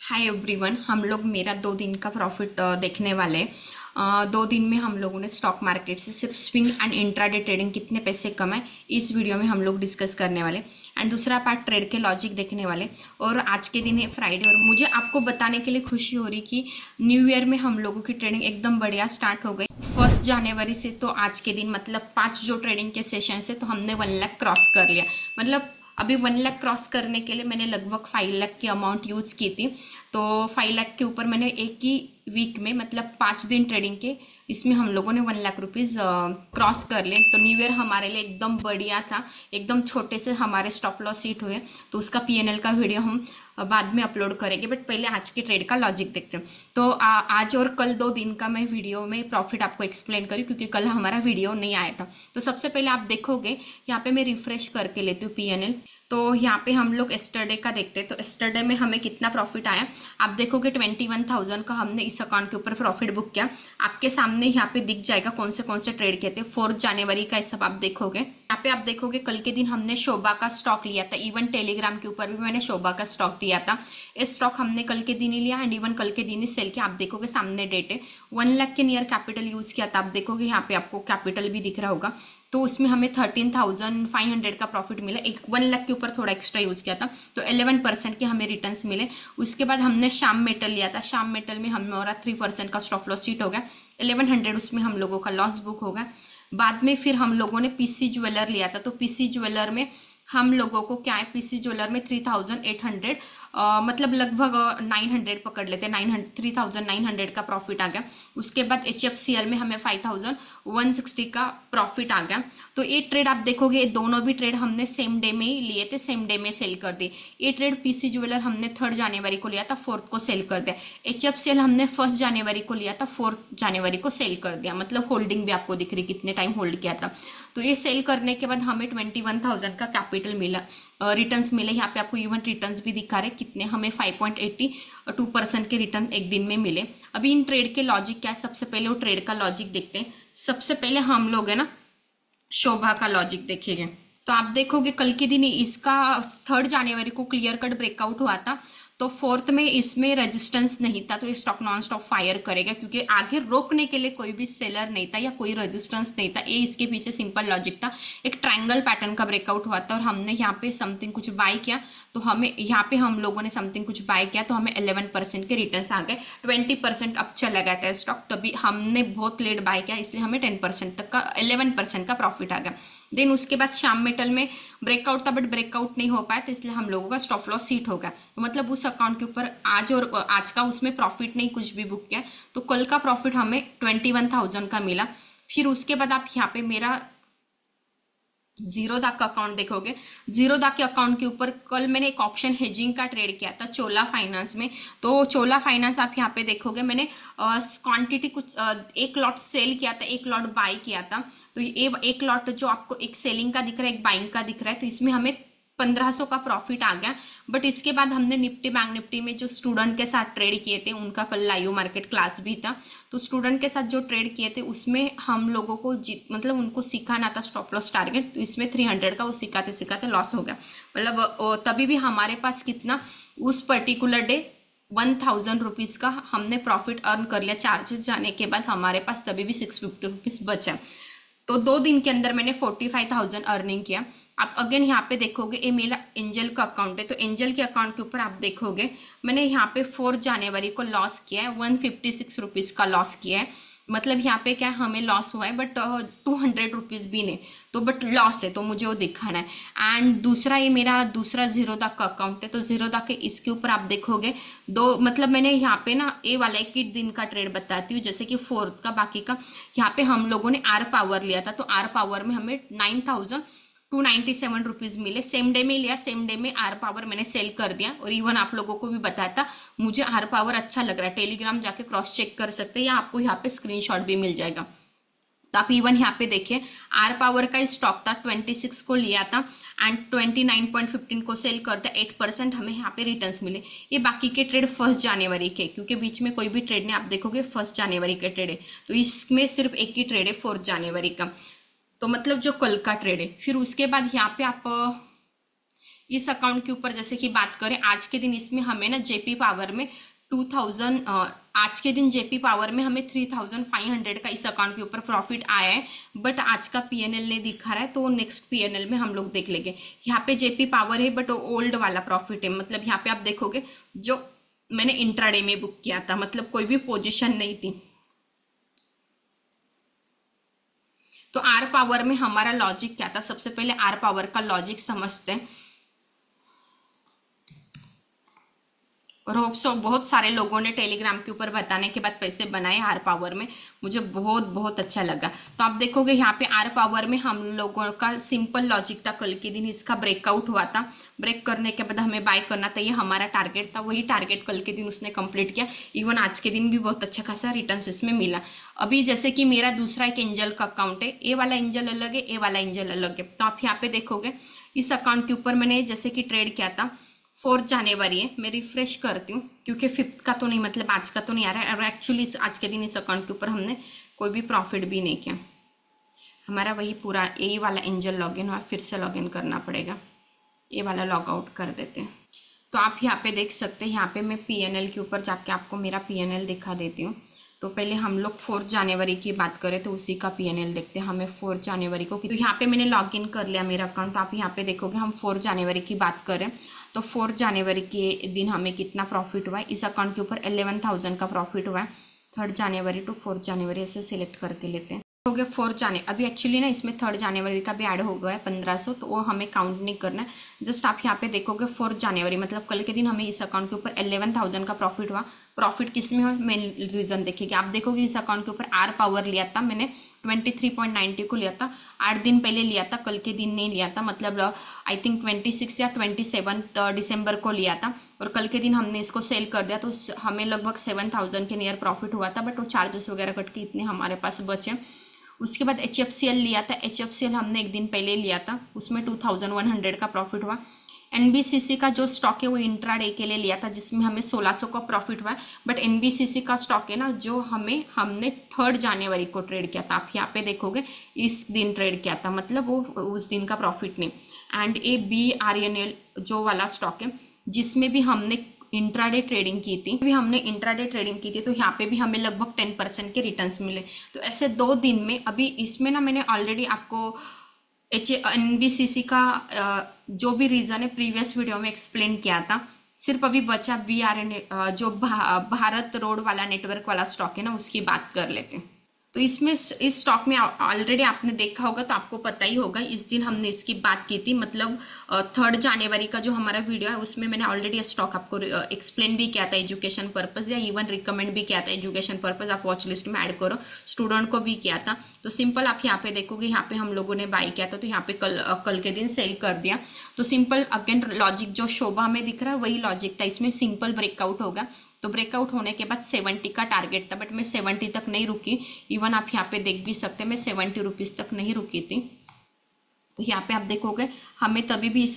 Hi everyone, हम लोग मेरा 2 दिन का प्रॉफिट देखने वाले हैं। 2 दिन में हम लोगों ने स्टॉक मार्केट से सिर्फ स्विंग एंड इंट्राडे ट्रेडिंग कितने पैसे कमाए इस वीडियो में हम लोग डिस्कस करने वाले। एंड दूसरा पार्ट ट्रेड के लॉजिक देखने वाले। और आज के दिन है फ्राइडे और मुझे आपको बताने के लिए खुशी हो रही कि न्यू ईयर में हम लोगों की ट्रेडिंग एकदम बढ़िया स्टार्ट हो गई 1 जनवरी से। तो आज के दिन मतलब 5 जो ट्रेडिंग के सेशन है तो हमने 1 लाख क्रॉस कर लिया। मतलब अभी 1 लाख क्रॉस करने के लिए मैंने लगभग 5 लाख की अमाउंट यूज़ की थी। तो 5 लाख के ऊपर मैंने एक ही वीक में मतलब 5 दिन ट्रेडिंग के इसमें हम लोगों ने 1 लाख रुपीज़ क्रॉस कर लिए। तो न्यू ईयर हमारे लिए एकदम बढ़िया था। एकदम छोटे से हमारे स्टॉप लॉस हिट हुए। तो उसका पीएनएल का वीडियो हम बाद में अपलोड करेंगे, बट पहले आज के ट्रेड का लॉजिक देखते हैं। तो आज और कल 2 दिन का मैं वीडियो में प्रॉफिट आपको एक्सप्लेन करूँ क्योंकि कल हमारा वीडियो नहीं आया था। तो सबसे पहले आप देखोगे यहाँ पे मैं रिफ्रेश करके लेती हूँ पीएनएल। तो यहाँ पे हम लोग एस्टरडे का देखते हैं। तो एस्टरडे में हमें कितना प्रॉफिट आया आप देखोगे 21,000 का हमने इस अकाउंट के ऊपर प्रॉफिट बुक किया। आपके सामने यहाँ पे दिख जाएगा कौन से ट्रेड किए थे। 4 जनवरी का सब आप देखोगे। यहाँ पे आप देखोगे कल के दिन हमने शोभा का स्टॉक लिया था। इवन टेलीग्राम के ऊपर भी मैंने शोभा का स्टॉक दिया था। इस स्टॉक हमने कल के दिन ही लिया एंड इवन कल के दिन ही सेल किया। आप देखोगे सामने डेट है। 1 लाख के नियर कैपिटल यूज किया था। आप देखोगे यहाँ पे आपको कैपिटल भी दिख रहा होगा। तो उसमें हमें 13,500 का प्रॉफिट मिला। 1 लाख के ऊपर थोड़ा एक्स्ट्रा यूज किया था तो 11% के हमें रिटर्न्स मिले। उसके बाद हमने श्याम मेटल लिया था। श्याम मेटल में हमारा 3% का स्टॉप लॉस हिट हो गया। 1100 उसमें हम लोगों का लॉस बुक हो गया। बाद में फिर हम लोगों ने पीसी ज्वेलर लिया था। तो पीसी ज्वेलर में हम लोगों को क्या है, पीसी ज्वेलर में 3,800 मतलब लगभग 900 पकड़ लेते हैं। 3,900 का प्रॉफिट आ गया। उसके बाद HFCL में हमें 5,160 का प्रॉफिट आ गया। तो ये ट्रेड आप देखोगे दोनों भी ट्रेड हमने सेम डे में ही लिए थे, सेम डे में सेल कर दिए। ये ट्रेड पीसी ज्वेलर हमने 3 जनवरी को लिया था, 4th को सेल कर दिया। HFCL हमने 1 जनवरी को लिया था, 4 जनवरी को सेल कर दिया। मतलब होल्डिंग भी आपको दिख रही कितने टाइम होल्ड किया था। तो ये सेल करने के बाद हमें 21,000 का कैपिटल मिला, रिटर्न्स मिले। यहाँ पे आपको इवन रिटर्न्स भी दिखा रहे कितने हमें 5.82% के रिटर्न एक दिन में मिले। अभी इन ट्रेड के लॉजिक क्या है, सबसे पहले वो ट्रेड का लॉजिक देखते हैं। सबसे पहले हम लोग है ना शोभा का लॉजिक देखेंगे। तो आप देखोगे कल के दिन इसका 3 जनवरी को क्लियर कट ब्रेकआउट हुआ था। तो 4th में इसमें रेजिस्टेंस नहीं था तो ये स्टॉक नॉन स्टॉप फायर करेगा क्योंकि आगे रोकने के लिए कोई भी सेलर नहीं था या कोई रेजिस्टेंस नहीं था। ये इसके पीछे सिंपल लॉजिक था। एक ट्रायंगल पैटर्न का ब्रेकआउट हुआ था और हमने यहाँ पे समथिंग कुछ बाय किया। तो हमें यहाँ पे हम लोगों ने समथिंग कुछ बाय किया तो हमें 11% के रिटर्न्स आ गए। 20% अब चला गया था स्टॉक, तभी हमने बहुत लेट बाय किया इसलिए हमें 10% तक का 11% का प्रॉफिट आ गया। देन उसके बाद श्याम मेटल में ब्रेकआउट था बट ब्रेकआउट नहीं हो पाया तो इसलिए हम लोगों का स्टॉप लॉस हिट हो गया। तो मतलब उस अकाउंट के ऊपर आज का उसमें प्रॉफिट नहीं कुछ भी बुक किया। तो कल का प्रॉफिट हमें 21,000 का मिला। फिर उसके बाद आप यहाँ पे मेरा जीरोधा का अकाउंट देखोगे। जीरोधा के अकाउंट के ऊपर कल मैंने एक ऑप्शन हेजिंग का ट्रेड किया था चोला फाइनेंस में। तो चोला फाइनेंस आप यहाँ पे देखोगे मैंने क्वांटिटी कुछ एक लॉट सेल किया था, एक लॉट बाय किया था। तो ये एक लॉट जो आपको एक सेलिंग का दिख रहा है एक बाइंग का दिख रहा है तो इसमें हमें 1,500 का प्रॉफिट आ गया। बट इसके बाद हमने निफ्टी बैंक निफ्टी में जो स्टूडेंट के साथ ट्रेड किए थे उनका कल लाइव मार्केट क्लास भी था। तो स्टूडेंट के साथ जो ट्रेड किए थे उसमें हम लोगों को मतलब उनको सिखाना था स्टॉप लॉस टारगेट। तो इसमें 300 का वो सिखाते सिखाते लॉस हो गया। मतलब तभी भी हमारे पास कितना उस पर्टिकुलर डे 1,000 रुपीज़ का हमने प्रॉफिट अर्न कर लिया। चार्जेस जाने के बाद हमारे पास तभी भी 650 रुपीज़ बचा। तो 2 दिन के अंदर मैंने 45,000 अर्निंग किया। आप अगेन यहाँ पे देखोगे ये मेरा एंजल का अकाउंट है। तो एंजल के अकाउंट के ऊपर आप देखोगे मैंने यहाँ पे 4 जनवरी को लॉस किया है, 156 रुपीज़ का लॉस किया है। मतलब यहाँ पे क्या हमें लॉस हुआ है बट 200 रुपीज़ भी नहीं तो बट लॉस है तो मुझे वो दिखाना है। एंड दूसरा ये मेरा दूसरा जीरोधा का अकाउंट है। तो जीरोधा के इसके ऊपर आप देखोगे मतलब मैंने यहाँ पे ना ये वाला 1 दिन का ट्रेड बताती हूँ जैसे कि 4th का। बाकी का यहाँ पे हम लोगों ने आर पावर लिया था। तो आर पावर में हमें 9,297 रुपीज़ मिले। सेम डे में लिया, सेम डे में आर पावर मैंने सेल कर दिया। और इवन आप लोगों को भी बताया था मुझे आर पावर अच्छा लग रहा है। टेलीग्राम जाके क्रॉस चेक कर सकते हैं या आपको यहाँ पे स्क्रीनशॉट भी मिल जाएगा। तो आप इवन यहाँ पे देखिए आर पावर का स्टॉक था 26 को लिया था एंड 29.15 को सेल करता 8% हमें यहाँ पे रिटर्न्स मिले। ये बाकी के ट्रेड 1 जनवरी के क्योंकि बीच में कोई भी ट्रेड नहीं। आप देखोगे 1 जनवरी के ट्रेड है तो इसमें सिर्फ एक ही ट्रेड है 4 जनवरी का। तो मतलब जो कल का ट्रेड है। फिर उसके बाद यहाँ पे आप इस अकाउंट के ऊपर जैसे कि बात करें आज के दिन, इसमें हमें ना जेपी पावर में 2000 आज के दिन जेपी पावर में हमें 3500 का इस अकाउंट के ऊपर प्रॉफिट आया है, बट आज का पीएनएल नहीं दिखा रहा है, तो नेक्स्ट पीएनएल में हम लोग देख लेंगे। यहाँ पे जेपी पावर है बट ओल्ड वाला प्रॉफिट है, मतलब यहाँ पे आप देखोगे जो मैंने इंट्राडे में बुक किया था, मतलब कोई भी पोजीशन नहीं थी। तो आर पावर में हमारा लॉजिक क्या था, सबसे पहले आर पावर का लॉजिक समझते हैं। और होप सो बहुत सारे लोगों ने टेलीग्राम के ऊपर बताने के बाद पैसे बनाए आर पावर में, मुझे बहुत बहुत अच्छा लगा। तो आप देखोगे यहाँ पे आर पावर में हम लोगों का सिंपल लॉजिक था, कल के दिन इसका ब्रेकआउट हुआ था, ब्रेक करने के बाद हमें बाय करना था, ये हमारा टारगेट था, वही टारगेट कल के दिन उसने कंप्लीट किया। इवन आज के दिन भी बहुत अच्छा खासा रिटर्न इसमें मिला। अभी जैसे कि मेरा दूसरा एक एंजल का अकाउंट है, ए वाला एंजल अलग है, ए वाला एंजल अलग है। तो आप यहाँ पे देखोगे इस अकाउंट के ऊपर मैंने जैसे कि ट्रेड किया था 4 जनवरी है, मैं रिफ्रेश करती हूँ क्योंकि 5 का तो नहीं, मतलब आज का तो नहीं आ रहा है। और एक्चुअली आज के दिन इस अकाउंट के ऊपर हमने कोई भी प्रॉफिट भी नहीं किया, हमारा वही पूरा ए वाला एंजल लॉगिन हुआ, फिर से लॉगिन करना पड़ेगा, ए वाला लॉग आउट कर देते हैं। तो आप यहाँ पे देख सकते हैं, यहाँ पे मैं पीएनएल के ऊपर जाके आपको मेरा पीएनएल दिखा देती हूँ। तो पहले हम लोग 4 जनवरी की बात करें तो उसी का पीएनएल देखते हैं हमें 4 जनवरी को। तो यहाँ पे मैंने लॉगिन कर लिया मेरा अकाउंट, तो आप यहाँ पे देखोगे हम 4 जनवरी की बात करें तो 4 जनवरी के दिन हमें कितना प्रॉफिट हुआ है इस अकाउंट के ऊपर, 11,000 का प्रॉफिट हुआ है। 3 जनवरी टू 4 जनवरी ऐसे सिलेक्ट करके लेते हैं। हो गया 4 जनवरी, अभी एक्चुअली ना इसमें 3 जनवरी का भी ऐड हो गया है 1500, तो वो हमें काउंट नहीं करना है। जस्ट आप यहाँ पे देखोगे 4 जनवरी मतलब कल के दिन हमें इस अकाउंट के ऊपर 11,000 का प्रॉफिट हुआ। प्रॉफिट किस में हुआ मेन रीजन देखिएगा, आप देखोगे इस अकाउंट के ऊपर आर पावर लिया था मैंने 23.90 को लिया था, 8 दिन पहले लिया था, कल के दिन नहीं लिया था, मतलब आई थिंक 26 या 27 दिसंबर को लिया था, और कल के दिन हमने इसको सेल कर दिया, तो हमें लगभग 7,000 के नियर प्रॉफिट हुआ था, बट वो चार्जेस वगैरह कट के इतने हमारे पास बचे। उसके बाद HFCL लिया था, HFCL हमने एक दिन पहले लिया था, उसमें 2100 का प्रॉफिट हुआ। NBCC का जो स्टॉक है वो इंट्राडे के लिए लिया था जिसमें हमें 1600 का प्रॉफिट हुआ, बट NBCC का स्टॉक है ना जो हमने 3 जनवरी को ट्रेड किया था, आप यहाँ पे देखोगे इस दिन ट्रेड किया था, मतलब वो उस दिन का प्रॉफिट नहीं। एंड BRNL जो वाला स्टॉक है जिसमें भी हमने इंट्राडे ट्रेडिंग की थी, तो यहाँ पे भी हमें लगभग 10% के रिटर्न्स मिले। तो ऐसे 2 दिन में, अभी इसमें ना मैंने ऑलरेडी आपको NBCC का जो भी रीजन है प्रीवियस वीडियो में एक्सप्लेन किया था, सिर्फ अभी बचा BRNL जो भारत रोड वाला नेटवर्क वाला स्टॉक है ना उसकी बात कर लेते हैं। तो इसमें इस स्टॉक में ऑलरेडी आपने देखा होगा तो आपको पता ही होगा, इस दिन हमने इसकी बात की थी, मतलब 3 जनवरी का जो हमारा वीडियो है उसमें मैंने ऑलरेडी स्टॉक आपको एक्सप्लेन भी किया था एजुकेशन पर्पस, या इवन रिकमेंड भी किया था एजुकेशन पर्पस, आप वॉच लिस्ट में ऐड करो, स्टूडेंट को भी किया था। तो सिंपल आप यहाँ पे देखोगे, यहाँ पे हम लोगों ने बाई किया था, तो यहाँ पे कल के दिन सेल कर दिया। तो सिंपल अगेन लॉजिक जो शोभा में दिख रहा है वही लॉजिक था, इसमें सिंपल ब्रेकआउट होगा। तो ब्रेकआउट होने के बाद 70 का टारगेट था, बट मैं 70 तक नहीं रुकी, इवन आप यहाँ पे देख भी सकते हैं मैं 70 रुपीज़ तक नहीं रुकी थी। तो यहाँ पे आप देखोगे हमें तभी भी इस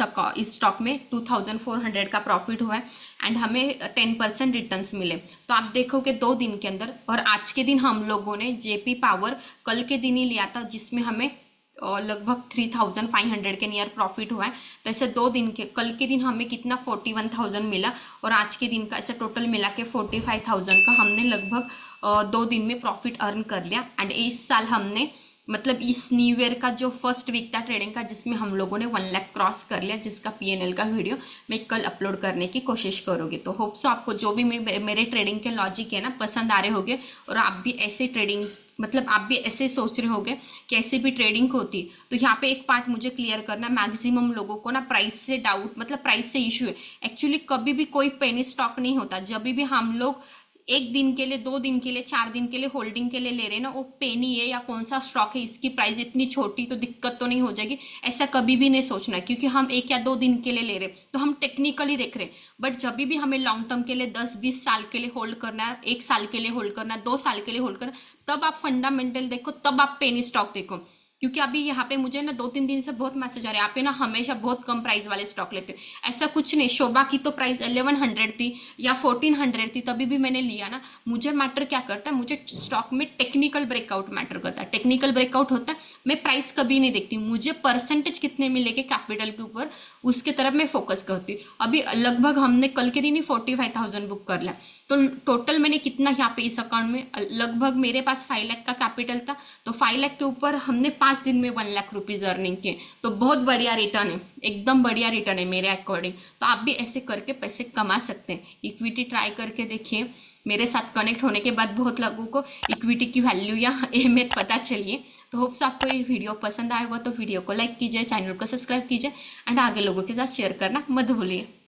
स्टॉक में 2400 का प्रॉफिट हुआ है एंड हमें 10% रिटर्न्स मिले। तो आप देखोगे 2 दिन के अंदर, और आज के दिन हम लोगों ने जेपी पावर कल के दिन ही लिया था जिसमें हमें लगभग 3500 के नियर प्रॉफिट हुआ है। तो ऐसे 2 दिन के, कल के दिन हमें कितना 41,000 मिला, और आज के दिन का ऐसे टोटल मिला के 45,000 का हमने लगभग 2 दिन में प्रॉफिट अर्न कर लिया। एंड इस साल हमने, मतलब इस न्यू ईयर का जो फर्स्ट वीक था ट्रेडिंग का जिसमें हम लोगों ने 1 लाख क्रॉस कर लिया, जिसका PNL का वीडियो मैं कल अपलोड करने की कोशिश करूँगी। तो होप सो आपको जो भी मेरे ट्रेडिंग के लॉजिक है ना पसंद आ रहे होंगे, और आप भी ऐसे ट्रेडिंग, मतलब आप भी ऐसे सोच रहे होंगे कि ऐसे भी ट्रेडिंग होती। तो यहाँ पे एक पार्ट मुझे क्लियर करना, मैक्सिमम लोगों को ना प्राइस से डाउट, मतलब प्राइस से इशू है। एक्चुअली कभी भी कोई पेनी स्टॉक नहीं होता, जब भी हम लोग 1 दिन के लिए, 2 दिन के लिए, 4 दिन के लिए होल्डिंग के लिए ले रहे हैं ना, वो पेनी है या कौन सा स्टॉक है, इसकी प्राइस इतनी छोटी तो दिक्कत तो नहीं हो जाएगी, ऐसा कभी भी नहीं सोचना, क्योंकि हम 1 या 2 दिन के लिए ले रहे हैं तो हम टेक्निकली देख रहे हैं। बट जब भी हमें लॉन्ग टर्म के लिए 10-20 साल के लिए होल्ड करना है, 1 साल के लिए होल्ड करना है, 2 साल के लिए होल्ड करना, तब आप फंडामेंटल देखो, तब आप पेनी स्टॉक देखो। क्योंकि अभी यहाँ पे मुझे ना 2-3 दिन से बहुत मैसेज आ रहे हैं, आप पे ना हमेशा बहुत कम प्राइस वाले स्टॉक लेते हो। ऐसा कुछ नहीं, शोभा की तो प्राइस 1100 थी या 1400 थी, तभी भी मैंने लिया ना। मुझे मैटर क्या करता है, मुझे स्टॉक में टेक्निकल ब्रेकआउट मैटर करता है। टेक्निकल ब्रेकआउट होता है, मैं प्राइस कभी नहीं देखती, मुझे परसेंटेज कितने मिलेंगे कैपिटल के ऊपर, उसके तरफ मैं फोकस करती हूँ। अभी लगभग हमने कल के दिन ही 45,000 बुक कर लिया, तो टोटल मैंने कितना यहाँ पे इस अकाउंट में, लगभग मेरे पास 5 लाख का कैपिटल था, तो 5 लाख के ऊपर हमने 5 दिन में 1 लाख रुपीज अर्निंग किए। तो बहुत बढ़िया रिटर्न है, एकदम बढ़िया रिटर्न है मेरे अकॉर्डिंग। तो आप भी ऐसे करके पैसे कमा सकते हैं। इक्विटी ट्राई करके देखिए, मेरे साथ कनेक्ट होने के बाद बहुत लोगों को इक्विटी की वैल्यू या अहमियत पता चलिए। तो होप्स आपको ये वीडियो पसंद आएगा, तो वीडियो को लाइक कीजिए, चैनल को सब्सक्राइब कीजिए एंड आगे लोगों के साथ शेयर करना मत भूलिए।